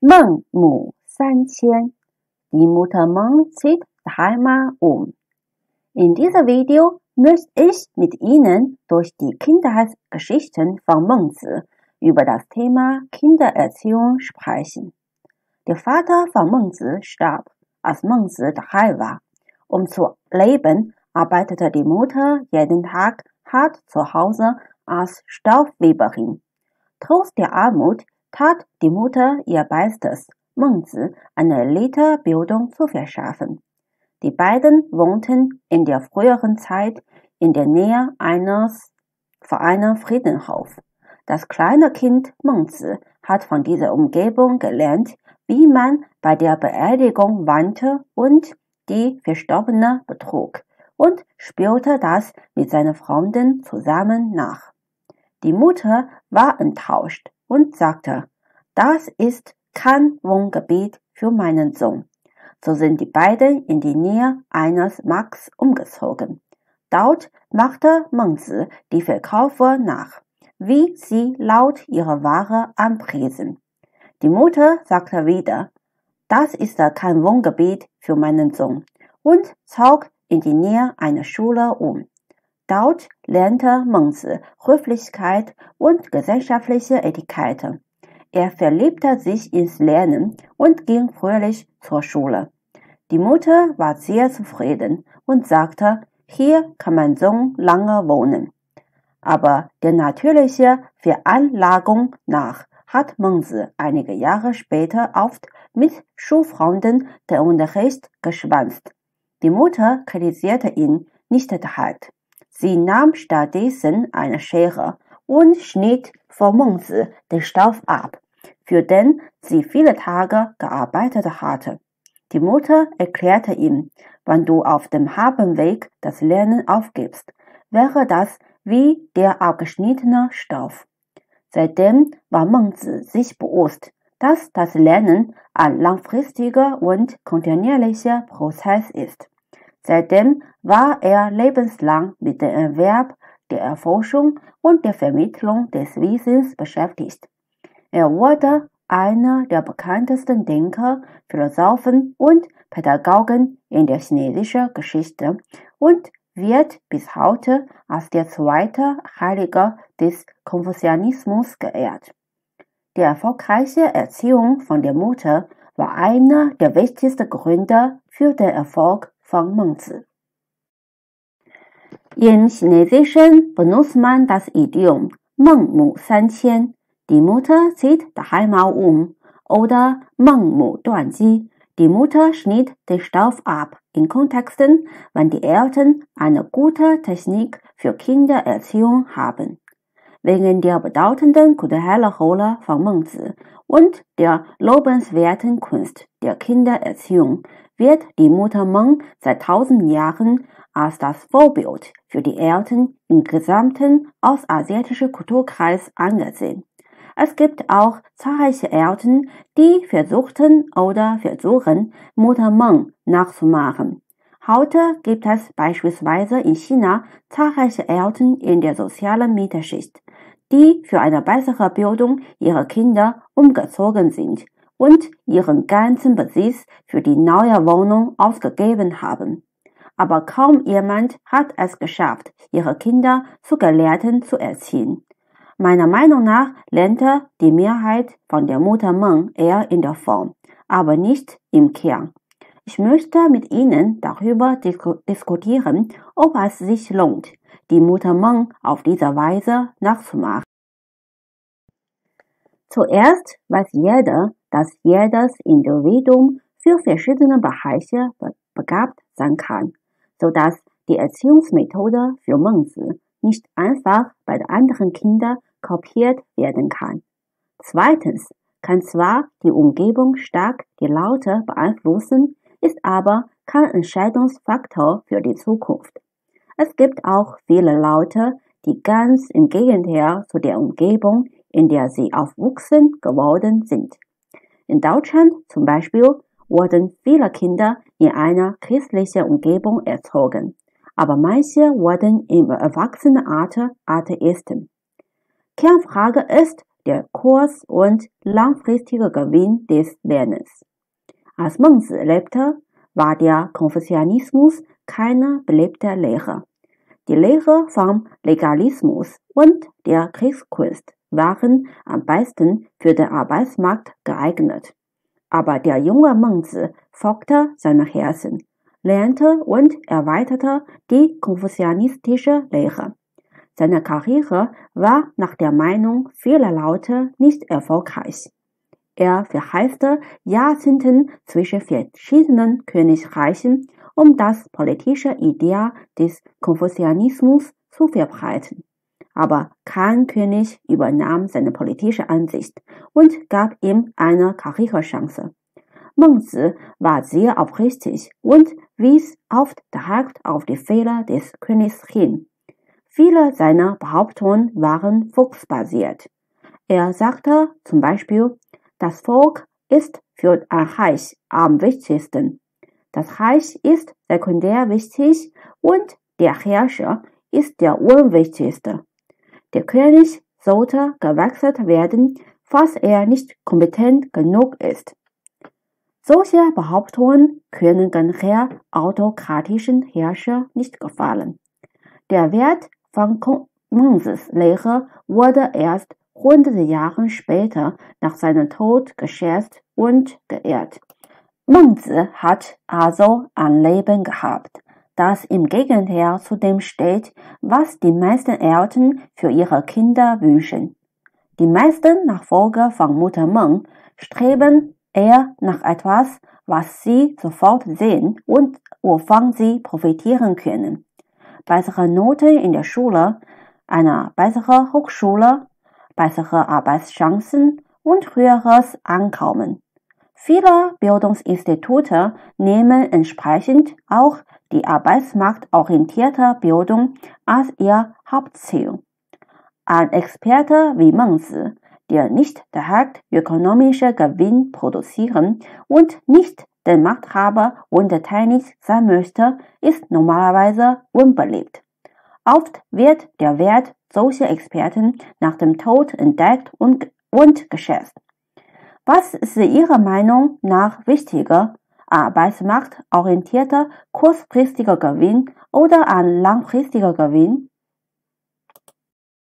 孟母三迁. Die Mutter Meng zieht dreimal um. In diesem Video möchte ich mit Ihnen durch die Kindheitsgeschichten von Mengzi über das Thema Kindererziehung sprechen. Der Vater von Mengzi starb, als Mengzi 3 war. Um zu leben, arbeitete die Mutter jeden Tag hart zu Hause als Staubweberin. Trotz der Armut tat die Mutter ihr Bestes, Mengzi eine Elitebildung zu verschaffen. Die beiden wohnten in der früheren Zeit in der Nähe eines Vereins Friedenhof. Das kleine Kind Mengzi hat von dieser Umgebung gelernt, wie man bei der Beerdigung weinte und die Verstorbene betrug, und spielte das mit seinen Freunden zusammen nach. Die Mutter war enttäuscht und sagte, das ist kein Wohngebiet für meinen Sohn. So sind die beiden in die Nähe eines Markts umgezogen. Dort machte Mengzi die Verkäufer nach, wie sie laut ihre Ware anpriesen. Die Mutter sagte wieder, das ist kein Wohngebiet für meinen Sohn, und zog in die Nähe einer Schule um. Dort lernte Mengzi Höflichkeit und gesellschaftliche Etikette. Er verliebte sich ins Lernen und ging fröhlich zur Schule. Die Mutter war sehr zufrieden und sagte, hier kann mein Sohn lange wohnen. Aber der natürlichen Veranlagung nach hat Mengzi einige Jahre später oft mit Schulfreunden den Unterricht geschwänzt. Die Mutter kritisierte ihn nicht direkt. Sie nahm stattdessen eine Schere und schnitt vor Mengzi den Stoff ab, für den sie viele Tage gearbeitet hatte. Die Mutter erklärte ihm, wenn du auf dem halben Weg das Lernen aufgibst, wäre das wie der abgeschnittene Stoff. Seitdem war Mengzi sich bewusst, dass das Lernen ein langfristiger und kontinuierlicher Prozess ist. Seitdem war er lebenslang mit dem Erwerb, der Erforschung und der Vermittlung des Wissens beschäftigt. Er wurde einer der bekanntesten Denker, Philosophen und Pädagogen in der chinesischen Geschichte und wird bis heute als der zweite Heilige des Konfuzianismus geehrt. Die erfolgreiche Erziehung von der Mutter war einer der wichtigsten Gründe für den Erfolg von Mengzi. Im Chinesischen benutzt man das Idiom 孟母三迁, die Mutter zieht dreimal um, oder 孟母断机, die Mutter schnitt den Stoff ab, in Kontexten, wenn die Eltern eine gute Technik für Kindererziehung haben. Wegen der bedeutenden kulturellen Rolle von Mengzi und der lobenswerten Kunst der Kindererziehung wird die Mutter Meng seit 1000 Jahren als das Vorbild für die Eltern im gesamten ostasiatischen Kulturkreis angesehen. Es gibt auch zahlreiche Eltern, die versuchten oder versuchen, Mutter Meng nachzumachen. Heute gibt es beispielsweise in China zahlreiche Eltern in der sozialen Mittelschicht, die für eine bessere Bildung ihrer Kinder umgezogen sind und ihren ganzen Besitz für die neue Wohnung ausgegeben haben. Aber kaum jemand hat es geschafft, ihre Kinder zu Gelehrten zu erziehen. Meiner Meinung nach lernte die Mehrheit von der Mutter Meng eher in der Form, aber nicht im Kern. Ich möchte mit Ihnen darüber diskutieren, ob es sich lohnt, die Mutter Meng auf diese Weise nachzumachen. Zuerst weiß jeder, dass jedes Individuum für verschiedene Bereiche begabt sein kann, sodass die Erziehungsmethode für Mengzi nicht einfach bei den anderen Kindern kopiert werden kann. Zweitens kann zwar die Umgebung stark die Laute beeinflussen, ist aber kein Entscheidungsfaktor für die Zukunft. Es gibt auch viele Laute, die ganz im Gegenteil zu der Umgebung, in der sie aufwuchsen, geworden sind. In Deutschland zum Beispiel wurden viele Kinder in einer christlichen Umgebung erzogen, aber manche wurden im Erwachsenenalter Atheisten. Kernfrage ist der kurz- und langfristige Gewinn des Lernens. Als Mengzi lebte, war der Konfuzianismus keine beliebte Lehre. Die Lehre vom Legalismus und der Kriegskunst waren am besten für den Arbeitsmarkt geeignet. Aber der junge Mengzi folgte seinem Herzen, lernte und erweiterte die konfuzianistische Lehre. Seine Karriere war nach der Meinung vieler Leute nicht erfolgreich. Er verreiste Jahrzehnten zwischen verschiedenen Königreichen, um das politische Ideal des Konfuzianismus zu verbreiten. Aber kein König übernahm seine politische Ansicht und gab ihm eine Karrierechance. Mengzi war sehr aufrichtig und wies oft direkt auf die Fehler des Königs hin. Viele seiner Behauptungen waren volksbasiert. Er sagte zum Beispiel, das Volk ist für ein Reich am wichtigsten. Das Reich ist sekundär wichtig und der Herrscher ist der unwichtigste. Der König sollte gewechselt werden, falls er nicht kompetent genug ist. Solche Behauptungen können generell autokratischen Herrschern nicht gefallen. Der Wert von Mengzis Lehre wurde erst hunderte Jahre später nach seinem Tod geschätzt und geehrt. Mengzi hat also ein Leben gehabt, das im Gegenteil zu dem steht, was die meisten Eltern für ihre Kinder wünschen. Die meisten Nachfolger von Mutter Meng streben eher nach etwas, was sie sofort sehen und wovon sie profitieren können. Bessere Noten in der Schule, eine bessere Hochschule, bessere Arbeitschancen und höheres Einkommen. Viele Bildungsinstitute nehmen entsprechend auch die arbeitsmarktorientierte Bildung als ihr Hauptziel. Ein Experte wie Mengzi, der nicht direkt ökonomische Gewinn produzieren und nicht den Machthaber untertänig sein möchte, ist normalerweise unbeliebt. Oft wird der Wert solcher Experten nach dem Tod entdeckt und geschätzt. Was ist Ihrer Meinung nach wichtiger, arbeitsmarktorientierter kurzfristiger Gewinn oder ein langfristiger Gewinn?